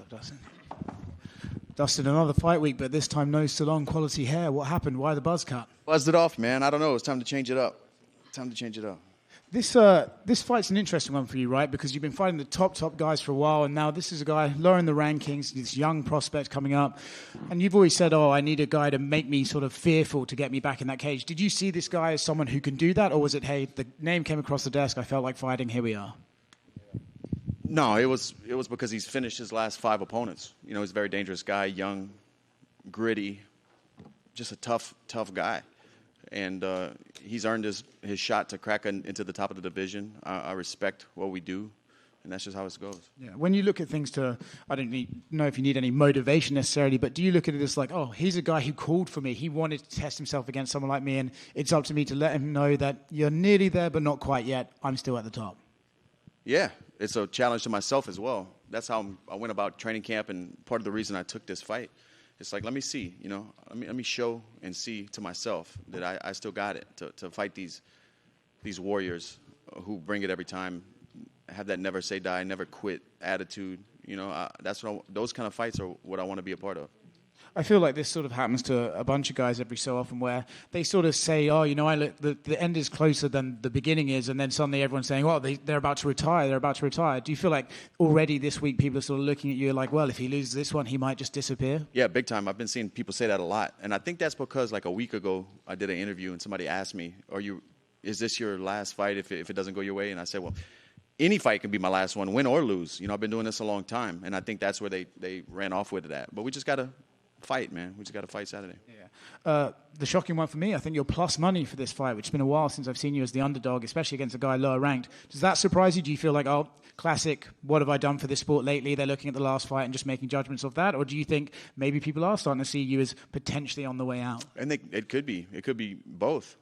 Dustin. Dustin, another fight week, but this time no salon quality hair. What happened? Why the buzz cut? Buzzed it off, man. I don't know. It's time to change it up. This fight's an interesting one for you, right? Because you've been fighting the top guys for a while, and now this is a guy lower in the rankings, this young prospect coming up. And you've always said, I need a guy to make me sort of fearful to get me back in that cage. Did you see this guy as someone who can do that? Or was it, hey, the name came across the desk, I felt like fighting, here we are? No, it was because he's finished his last 5 opponents. You know, he's a very dangerous guy, young, gritty, just a tough guy. And he's earned his shot to crack into the top of the division. I respect what we do, and that's just how it goes. Yeah. When you look at things I don't know if you need any motivation necessarily, but do you look at it as like, he's a guy who called for me. He wanted to test himself against someone like me, and it's up to me to let him know that you're nearly there, but not quite yet. I'm still at the top. Yeah, it's a challenge to myself as well. That's how I went about training camp, and part of the reason I took this fight. It's like, let me see, let me show and see to myself that I still got it to fight these warriors who bring it every time, have that never say die, never quit attitude. Those kind of fights are what I want to be a part of. I feel like this sort of happens to a bunch of guys every so often where they sort of say, the end is closer than the beginning is, and then suddenly everyone's saying, they're about to retire. Do you feel like already this week people are sort of looking at you like, well, if he loses this one, he might just disappear? Yeah, big time. I've been seeing people say that a lot. And I think that's because like a week ago I did an interview and somebody asked me, is this your last fight if it doesn't go your way? And I said, well, any fight can be my last one, win or lose. I've been doing this a long time, and I think that's where they ran off with it at. But we just got to fight, man. We just got to fight Saturday. Yeah. The shocking one for me, I think you're plus money for this fight, which has been a while since I've seen you as the underdog, especially against a guy lower ranked. Does that surprise you? Do you feel like, classic, what have I done for this sport lately? They're looking at the last fight and just making judgments of that? Or do you think maybe people are starting to see you as potentially on the way out? I think it could be. It could be both.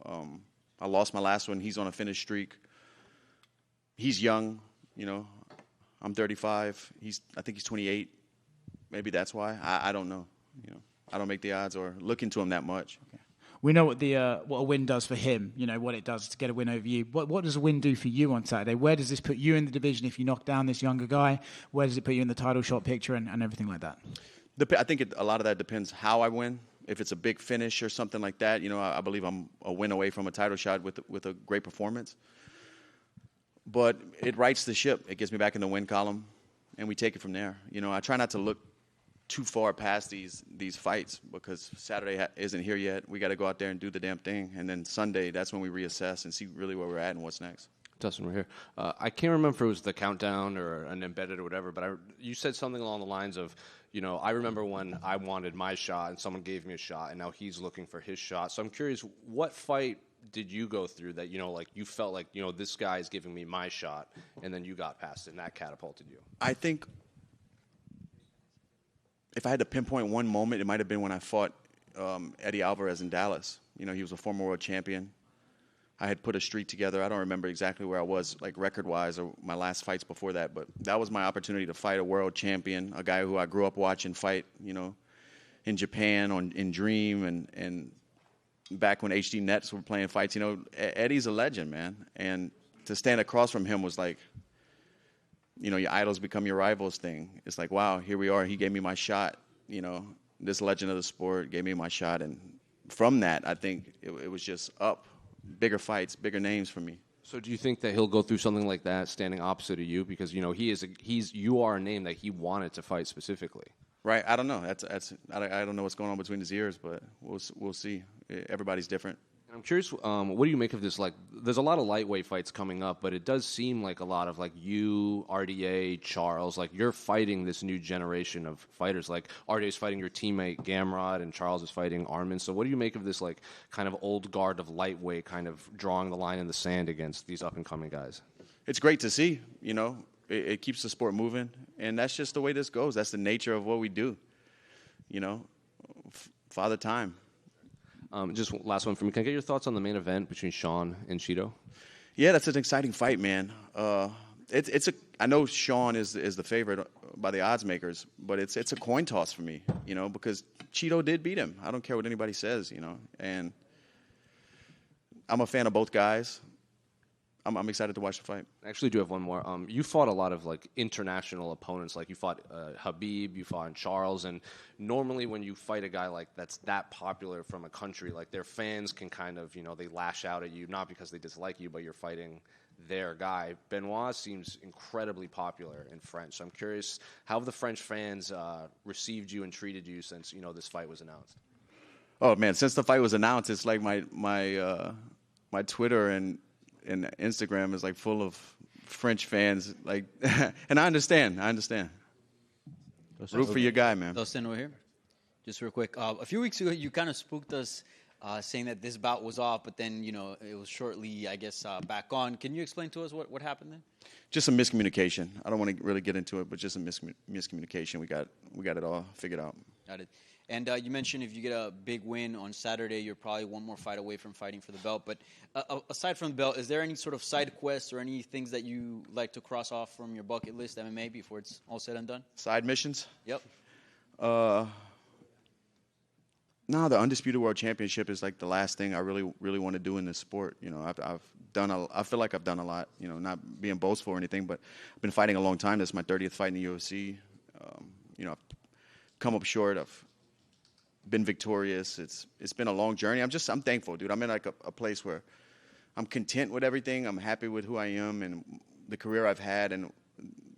I lost my last one. He's on a finished streak. He's young, I'm 35. I think he's 28. Maybe that's why. I don't know. I don't make the odds or look into him that much. Okay. We know what a win does for him. What it does to get a win over you. What does a win do for you on Saturday? Where does this put you in the division if you knock down this younger guy? Where does it put you in the title shot picture and everything like that? I think a lot of that depends how I win. If it's a big finish or something like that, I believe I'm a win away from a title shot with a great performance. But it rights the ship. It gets me back in the win column, and we take it from there. I try not to look too far past these fights because Saturday isn't here yet. We got to go out there and do the damn thing. And then Sunday, that's when we reassess and see really where we're at and what's next. Dustin, we're here. I can't remember if it was the countdown or an embedded or whatever, but you said something along the lines of, I remember when I wanted my shot and someone gave me a shot, and now he's looking for his shot. So I'm curious, what fight did you go through that, you felt like, this guy is giving me my shot, and then you got past it, and that catapulted you? I think if I had to pinpoint one moment, it might have been when I fought Eddie Alvarez in Dallas. He was a former world champion. I had put a streak together. I don't remember exactly where I was, like record-wise, or my last fights before that, but that was my opportunity to fight a world champion, a guy who I grew up watching fight, in Japan, in Dream, and back when HD Nets were playing fights. Eddie's a legend, man. And to stand across from him was like, your idols become your rivals thing. It's like, wow, here we are. He gave me my shot. This legend of the sport gave me my shot. And from that, I think it was just up. Bigger fights, bigger names for me. So do you think that he'll go through something like that standing opposite of you? Because, you are a name that he wanted to fight specifically. Right. I don't know. I don't know what's going on between his ears, but we'll see. Everybody's different. I'm curious, what do you make of this? Like, there's a lot of lightweight fights coming up, but it does seem like a lot of, like, you, RDA, Charles, like, you're fighting this new generation of fighters. Like, RDA's fighting your teammate Gamrot, and Charles is fighting Armin. So what do you make of this, like, kind of old guard of lightweight kind of drawing the line in the sand against these up-and-coming guys? It's great to see, It keeps the sport moving, and that's just the way this goes. That's the nature of what we do, Father Time. Just last one for me. Can I get your thoughts on the main event between Sean and Cheeto? Yeah, that's an exciting fight, man. I know Sean is the favorite by the odds makers, but it's a coin toss for me, because Cheeto did beat him. I don't care what anybody says, and I'm a fan of both guys. I'm excited to watch the fight. I actually do have one more. You fought a lot of like international opponents. Like you fought Habib, you fought Charles, and normally when you fight a guy like that's that popular from a country, like their fans can kind of, they lash out at you, not because they dislike you, but you're fighting their guy. Benoit seems incredibly popular in French. So I'm curious, how have the French fans received you and treated you since this fight was announced? Oh man, since the fight was announced, it's like my Twitter and Instagram is like full of French fans. Like, and I understand. Root for your guy, man. Dustin over here. Just real quick. A few weeks ago, you kind of spooked us, saying that this bout was off, but then it was shortly, I guess, back on. Can you explain to us what happened then? Just some miscommunication. I don't want to really get into it, but just some miscommunication. We got it all figured out. Got it. And you mentioned if you get a big win on Saturday, you're probably one more fight away from fighting for the belt. But aside from the belt, is there any sort of side quests or any things that you like to cross off from your bucket list MMA before it's all said and done? Side missions? Yep. No, the Undisputed World Championship is like the last thing I really want to do in this sport. I feel like I've done a lot. Not being boastful or anything, but I've been fighting a long time. This is my 30th fight in the UFC. I've come up short. I've been victorious. It's been a long journey. I'm thankful, dude. I'm in like a place where I'm content with everything. I'm happy with who I am and the career I've had and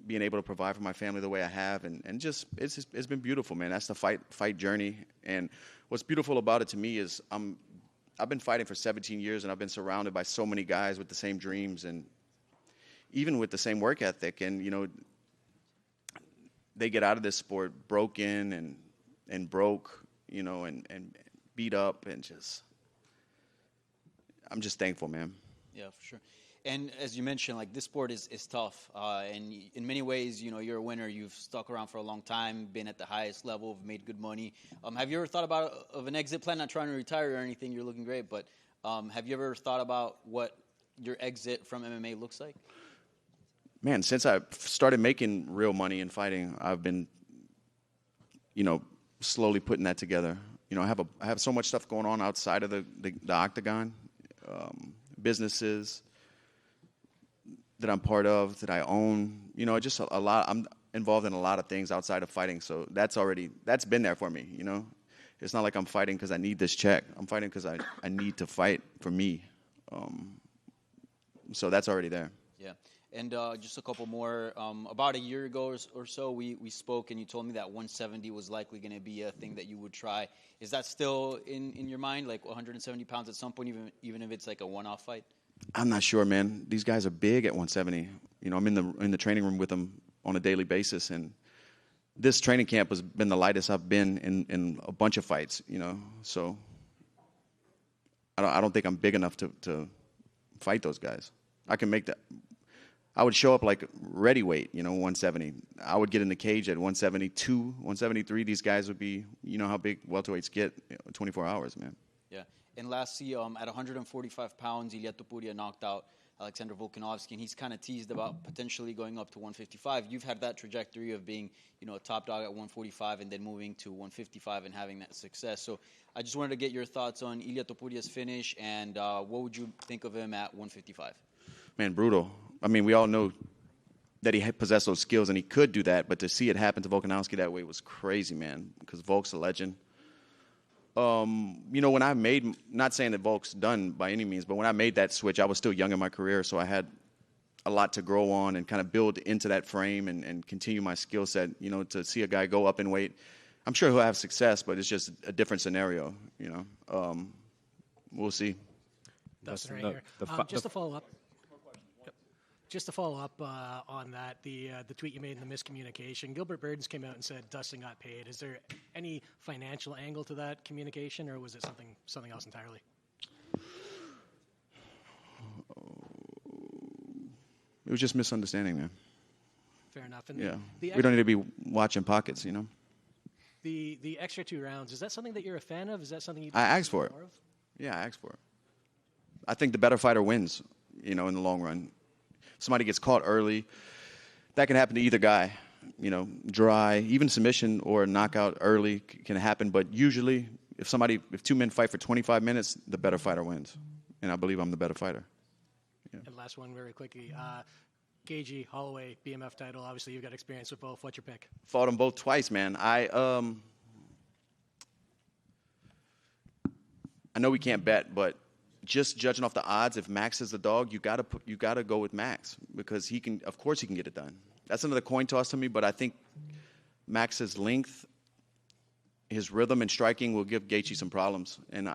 being able to provide for my family the way I have. And just it's been beautiful, man. That's the fight journey. And what's beautiful about it to me is I've been fighting for 17 years and I've been surrounded by so many guys with the same dreams and even with the same work ethic. And they get out of this sport broken and broke. And beat up and I'm just thankful, man. Yeah, for sure. And as you mentioned, like this sport is tough. And in many ways, you're a winner. You've stuck around for a long time, been at the highest level, made good money. Have you ever thought about an exit plan? Not trying to retire or anything. You're looking great. But have you ever thought about what your exit from MMA looks like? Man, since I started making real money in fighting, I've been, slowly putting that together. I have so much stuff going on outside of the octagon, businesses that I'm part of, that I own. Just a lot. I'm involved in a lot of things outside of fighting, so that's been there for me. It's not like I'm fighting because I need this check. I'm fighting because I need to fight for me. So that's already there. Yeah. And just a couple more. About a year ago or so, we spoke, and you told me that 170 was likely going to be a thing that you would try. Is that still in your mind, like 170 pounds at some point, even if it's like a one-off fight? I'm not sure, man. These guys are big at 170. I'm in the training room with them on a daily basis, and this training camp has been the lightest I've been in a bunch of fights. So I don't think I'm big enough to fight those guys. I can make that. I would show up like ready weight, 170. I would get in the cage at 172, 173. These guys would be, how big welterweights get, 24 hours, man. Yeah. And lastly, at 145 pounds, Ilia Topuria knocked out Alexander Volkanovski, and he's kind of teased about potentially going up to 155. You've had that trajectory of being, a top dog at 145 and then moving to 155 and having that success. So I just wanted to get your thoughts on Ilia Topuria's finish, and what would you think of him at 155? Man, brutal. I mean, we all know that he possessed those skills and he could do that, but to see it happen to Volkanovski that way was crazy, man, because Volk's a legend. When I made, not saying that Volk's done by any means, but when I made that switch, I was still young in my career, so I had a lot to grow on and kind of build into that frame and continue my skill set, to see a guy go up in weight. I'm sure he'll have success, but it's just a different scenario, We'll see. Dustin, right here. Just to follow up. Just to follow up on that, the tweet you made in the miscommunication, Gilbert Burns came out and said Dustin got paid. Is there any financial angle to that communication, or was it something else entirely? It was just misunderstanding, man. Fair enough. And yeah, we don't need to be watching pockets, The extra 2 rounds, is that something that you're a fan of? Is that something I asked for it. More of? Yeah, I asked for it. I think the better fighter wins, in the long run. Somebody gets caught early, that can happen to either guy. Dry, even submission or knockout early can happen. But usually, if 2 men fight for 25 minutes, the better fighter wins. And I believe I'm the better fighter. And last one very quickly. Gagey, Holloway, BMF title. Obviously, you've got experience with both. What's your pick? Fought them both twice, man. I know we can't bet, but just judging off the odds, if Max is the dog, you gotta go with Max because of course he can get it done. That's another coin toss to me, but I think Max's length, his rhythm and striking will give Gaethje some problems. And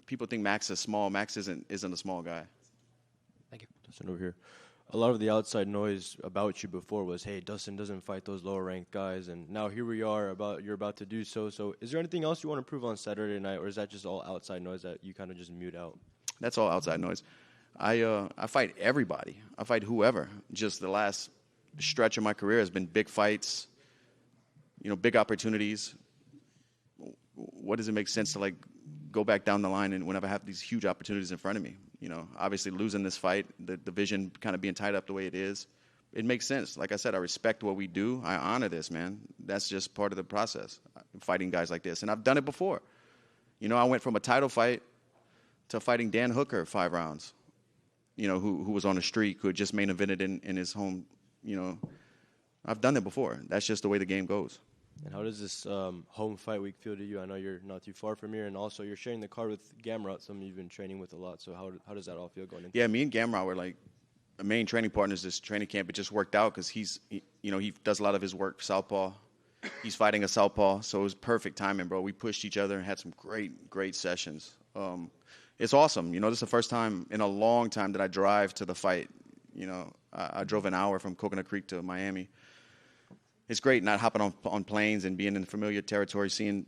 people think Max is small. Max isn't a small guy. Thank you. Dustin over here. A lot of the outside noise about you before was, hey, Dustin doesn't fight those lower-ranked guys, and now here we are, you're about to do so. So is there anything else you want to prove on Saturday night, or is that just all outside noise that you kind of just mute out? That's all outside noise. I fight everybody. I fight whoever. Just the last stretch of my career has been big fights, big opportunities. What does it make sense to, go back down the line and whenever I have these huge opportunities in front of me? Obviously losing this fight, the division kind of being tied up the way it is, it makes sense. Like I said, I respect what we do. I honor this, man. That's just part of the process, fighting guys like this. And I've done it before. I went from a title fight to fighting Dan Hooker 5 rounds, who was on a streak, who had just main evented in his home. I've done it before. That's just the way the game goes. And how does this home fight week feel to you? I know you're not too far from here, and also you're sharing the card with Gamrot, someone you've been training with a lot. So how does that all feel going into Yeah, me and Gamrot were like main training partners this training camp. It just worked out because he does a lot of his work southpaw. He's fighting a southpaw, so it was perfect timing, bro. We pushed each other and had some great sessions. It's awesome. This is the first time in a long time that I drive to the fight. I drove an hour from Coconut Creek to Miami. It's great not hopping on planes and being in familiar territory, seeing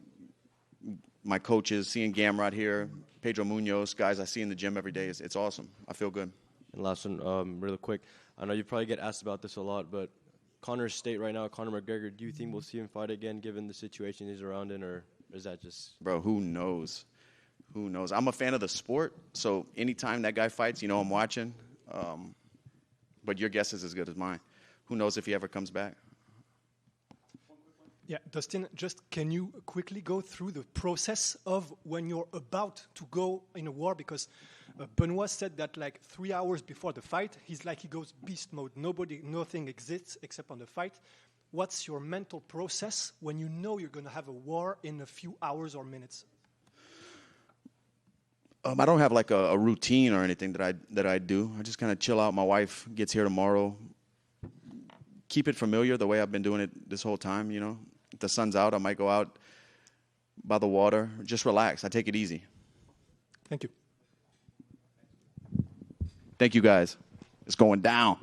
my coaches, seeing Gamrot here, Pedro Munoz, guys I see in the gym every day. It's awesome. I feel good. And last one, really quick. I know you probably get asked about this a lot, but Conor's state right now, Conor McGregor, do you think we'll see him fight again given the situation he's around in, or is that just... Bro, who knows? Who knows? I'm a fan of the sport, so anytime that guy fights, I'm watching. But your guess is as good as mine. Who knows if he ever comes back? Yeah, Dustin, just can you quickly go through the process of when you're about to go in a war? Because Benoit said that 3 hours before the fight, he goes beast mode. Nothing exists except on the fight. What's your mental process when you know you're going to have a war in a few hours or minutes? I don't have a routine or anything that I do. I just kind of chill out. My wife gets here tomorrow. Keep it familiar the way I've been doing it this whole time, If the sun's out, I might go out by the water. Just relax. I take it easy. Thank you. Thank you, guys. It's going down.